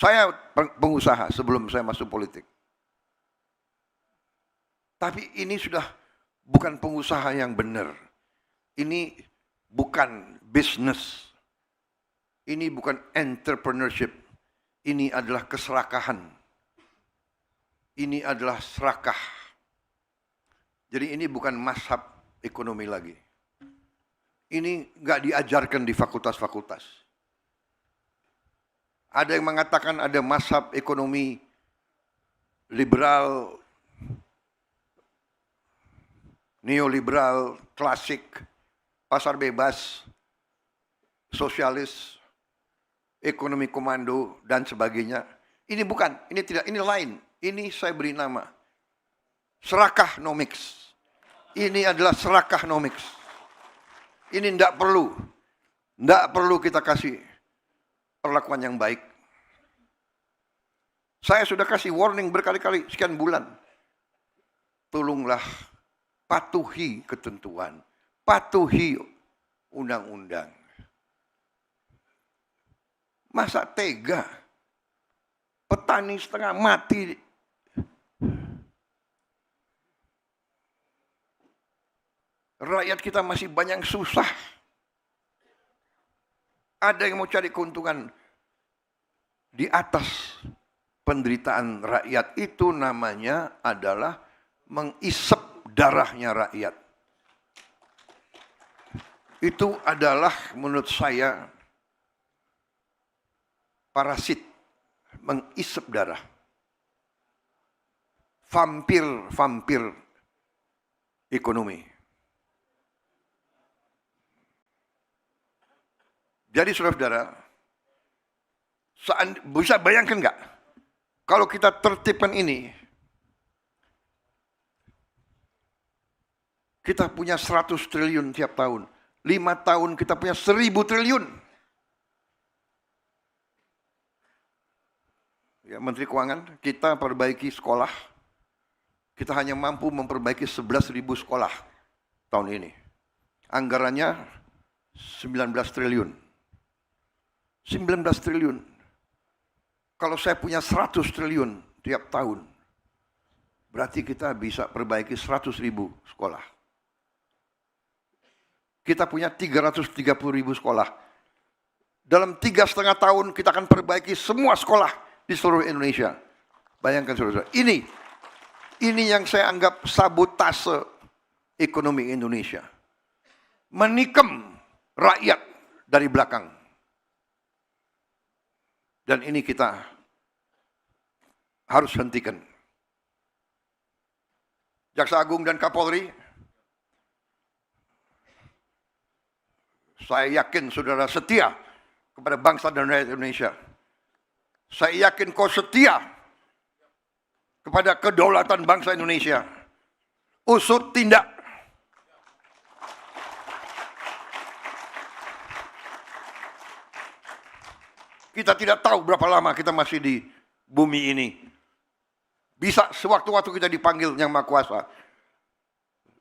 Saya pengusaha sebelum saya masuk politik. Tapi ini sudah bukan pengusaha yang benar. Ini bukan bisnis. Ini bukan entrepreneurship. Ini adalah keserakahan. Ini adalah serakah. Jadi ini bukan mazhab ekonomi lagi. Ini nggak diajarkan di fakultas-fakultas. Ada yang mengatakan ada mazhab ekonomi liberal, neoliberal, klasik, pasar bebas, sosialis, ekonomi komando, dan sebagainya. Ini bukan, ini tidak, ini lain. Ini saya beri nama serakahnomics. Ini adalah serakahnomics. Ini tidak perlu kita kasih perlakuan yang baik. Saya sudah kasih warning berkali-kali, sekian bulan. Tolonglah patuhi ketentuan, patuhi undang-undang. Masa tega? Petani setengah mati. Rakyat kita masih banyak susah. Ada yang mau cari keuntungan di atas penderitaan rakyat. Itu namanya adalah mengisep darahnya rakyat. Itu adalah menurut saya parasit, mengisep darah. Vampir ekonomi. Jadi saudara-saudara, bisa bayangkan nggak? Kalau kita tertibkan ini, kita punya 100 triliun tiap tahun. 5 tahun kita punya 1000 triliun. Ya, Menteri Keuangan, kita perbaiki sekolah. Kita hanya mampu memperbaiki 11.000 sekolah tahun ini. Anggarannya 19 triliun. 19 triliun. Kalau saya punya 100 triliun tiap tahun, berarti kita bisa perbaiki 100.000 sekolah. Kita punya 330.000 sekolah. Dalam 3,5 tahun kita akan perbaiki semua sekolah di seluruh Indonesia. Bayangkan saudara-saudara. Ini yang saya anggap sabotase ekonomi Indonesia. Menikam rakyat dari belakang. Dan ini kita harus hentikan. Jaksa Agung dan Kapolri, saya yakin saudara setia kepada bangsa dan rakyat Indonesia. Saya yakin kau setia kepada kedaulatan bangsa Indonesia. Usut tindak. Kita tidak tahu berapa lama kita masih di bumi ini. Bisa sewaktu-waktu kita dipanggil Yang Maha Kuasa.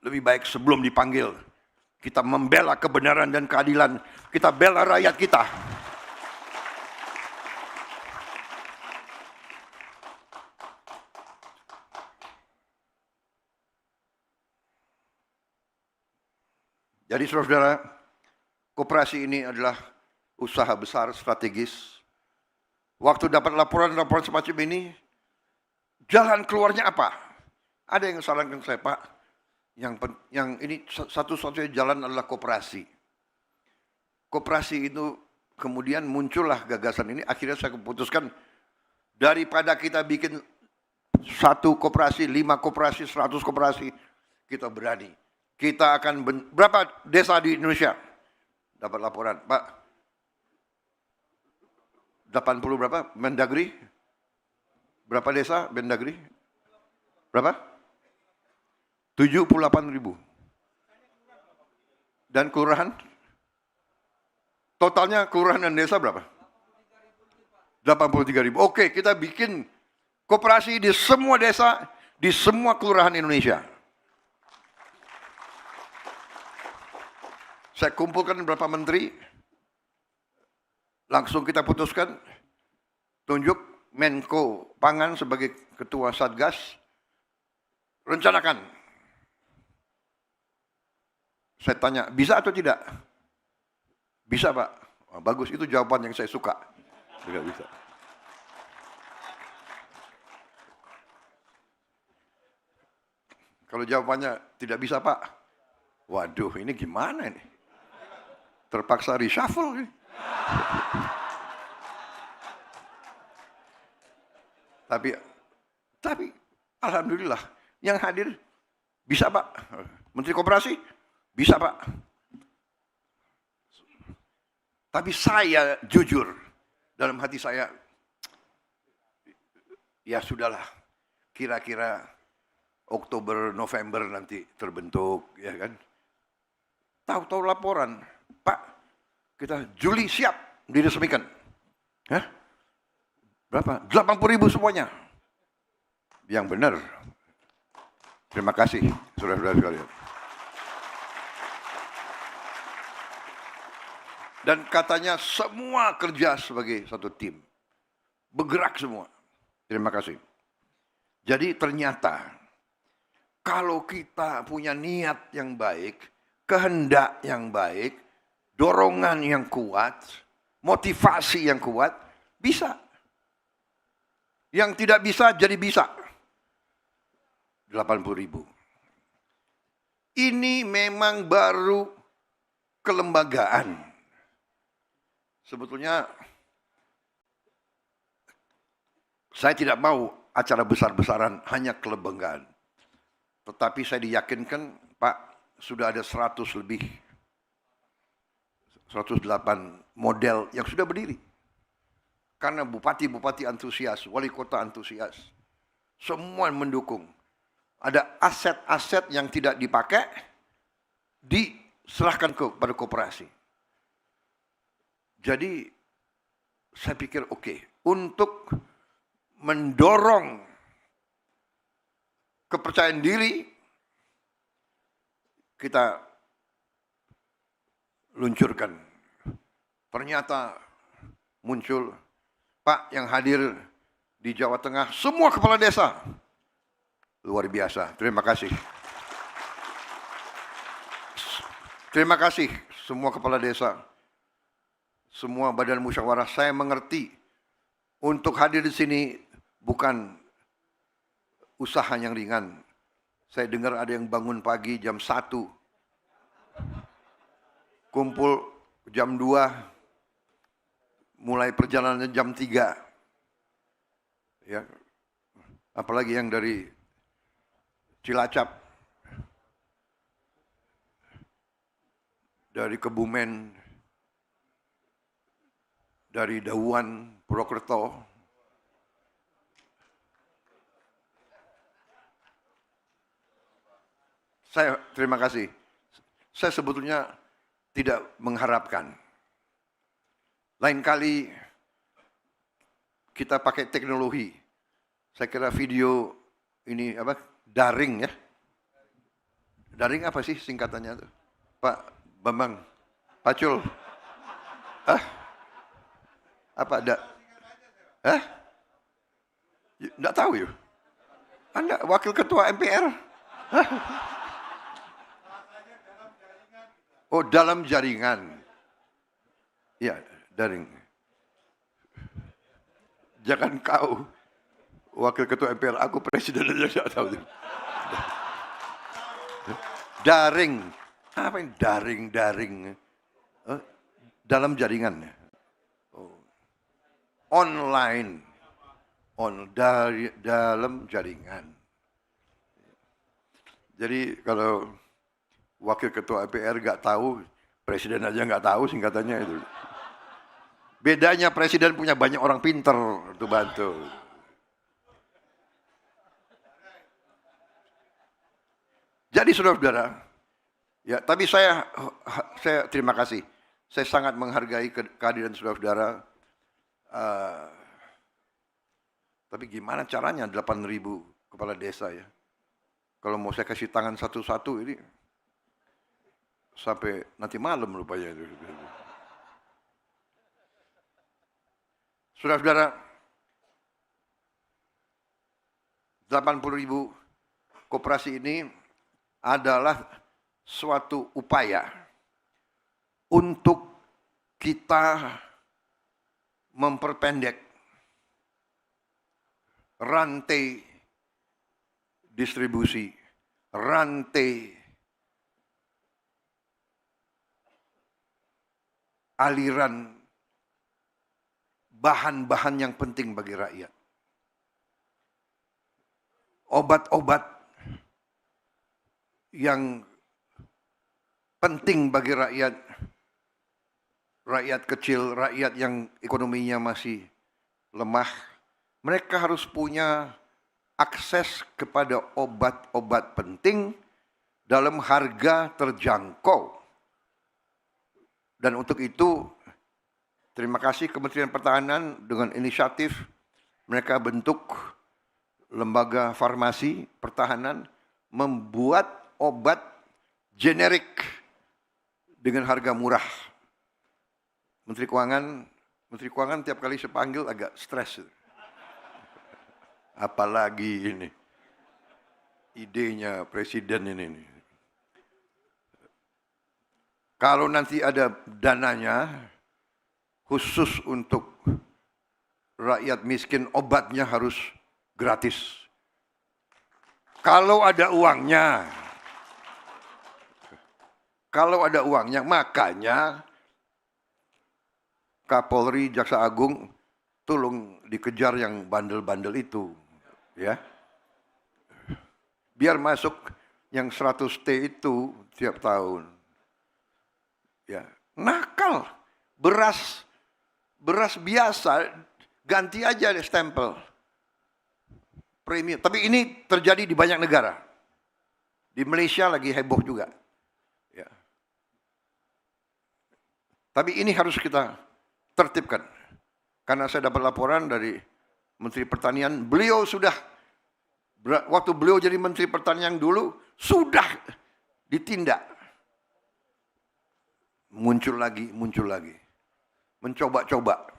Lebih baik sebelum dipanggil, kita membela kebenaran dan keadilan. Kita bela rakyat kita. Jadi saudara-saudara, koperasi ini adalah usaha besar strategis. Waktu dapat laporan-laporan semacam ini, jalan keluarnya apa? Ada yang sarankan saya, Pak, yang ini satu-satunya jalan adalah koperasi. Koperasi itu kemudian muncullah gagasan ini, akhirnya saya keputuskan, daripada kita bikin 1 koperasi, 5 koperasi, 100 koperasi, kita berani. Kita akan, berapa desa di Indonesia? Dapat laporan, Pak, 80 berapa? Mendagri? Berapa desa Mendagri? Berapa? 78.000. Dan kelurahan? Totalnya kelurahan dan desa berapa? 83.000. Oke, kita bikin koperasi di semua desa, di semua kelurahan Indonesia. Saya kumpulkan beberapa menteri, langsung kita putuskan, tunjuk Menko Pangan sebagai Ketua Satgas rencanakan. Saya tanya, bisa atau tidak? Bisa, Pak. Oh, bagus, itu jawaban yang saya suka. Tidak bisa. Kalau jawabannya tidak bisa, Pak. Waduh, ini gimana ini? Terpaksa reshuffle ini. Tapi alhamdulillah yang hadir bisa, Pak. Menteri Koperasi bisa, Pak. Tapi saya jujur dalam hati saya, ya sudahlah, kira-kira Oktober November nanti terbentuk, ya kan? Tahu-tahu laporan, Pak, kita Juli siap diresmikan. Hah? Berapa? 80.000 semuanya. Yang benar. Terima kasih, saudara-saudara sekalian. Dan katanya semua kerja sebagai satu tim. Bergerak semua. Terima kasih. Jadi ternyata kalau kita punya niat yang baik, kehendak yang baik, dorongan yang kuat, motivasi yang kuat, bisa. Yang tidak bisa jadi bisa. 80.000. Ini memang baru kelembagaan. Sebetulnya saya tidak mau acara besar-besaran hanya kelembagaan. Tetapi saya diyakinkan, Pak, sudah ada 100 lebih. 108 model yang sudah berdiri. Karena bupati-bupati antusias, wali kota antusias. Semua mendukung. Ada aset-aset yang tidak dipakai, diserahkan kepada koperasi. Jadi, saya pikir oke, untuk mendorong kepercayaan diri, kita luncurkan. Ternyata muncul, Pak yang hadir di Jawa Tengah, semua kepala desa. Luar biasa, terima kasih. Terima kasih semua kepala desa, semua badan musyawarah. Saya mengerti untuk hadir di sini bukan usaha yang ringan. Saya dengar ada yang bangun pagi jam 1, kumpul jam 2, mulai perjalanan jam 3. Ya. Apalagi yang dari Cilacap, dari Kebumen, dari Dauan, Purwokerto. Saya terima kasih. Saya sebetulnya tidak mengharapkan. Lain kali kita pakai teknologi. Saya kira video ini apa? Daring ya. Daring apa sih singkatannya itu? Pak Bambang, Pacul. Apa ada? Enggak tahu ya. Anda wakil ketua MPR? Oh, dalam jaringan. Ya, daring. Jangan kau wakil ketua MPR, aku presiden aja enggak tahu. Daring. Apa yang daring? Dalam jaringan. Oh. Online. Dalam jaringan. Jadi kalau wakil ketua MPR nggak tahu, presiden aja nggak tahu singkatannya itu. Bedanya presiden punya banyak orang pinter untuk bantu. Jadi saudara-saudara, ya tapi saya terima kasih. Saya sangat menghargai kehadiran saudara-saudara. Tapi gimana caranya 8.000 kepala desa ya? Kalau mau saya kasih tangan satu-satu ini sampai nanti malam rupanya itu. Saudara-saudara, 80.000 koperasi ini adalah suatu upaya untuk kita memperpendek rantai distribusi, rantai aliran bahan-bahan yang penting bagi rakyat. Obat-obat yang penting bagi rakyat, rakyat kecil, rakyat yang ekonominya masih lemah, mereka harus punya akses kepada obat-obat penting dalam harga terjangkau. Dan untuk itu, terima kasih Kementerian Pertahanan dengan inisiatif mereka bentuk lembaga farmasi pertahanan membuat obat generik dengan harga murah. Menteri Keuangan tiap kali saya panggil agak stres. Apalagi ini idenya presiden ini. Kalau nanti ada dananya khusus untuk rakyat miskin, obatnya harus gratis. Kalau ada uangnya, makanya Kapolri, Jaksa Agung, tolong dikejar yang bandel-bandel itu, ya. Biar masuk yang 100T itu tiap tahun. Ya, nakal. Beras biasa ganti aja deh stempel. Premium. Tapi ini terjadi di banyak negara. Di Malaysia lagi heboh juga. Ya. Tapi ini harus kita tertibkan. Karena saya dapat laporan dari Menteri Pertanian, beliau sudah, waktu beliau jadi Menteri Pertanian dulu, sudah ditindak. Muncul lagi. Mencoba-coba.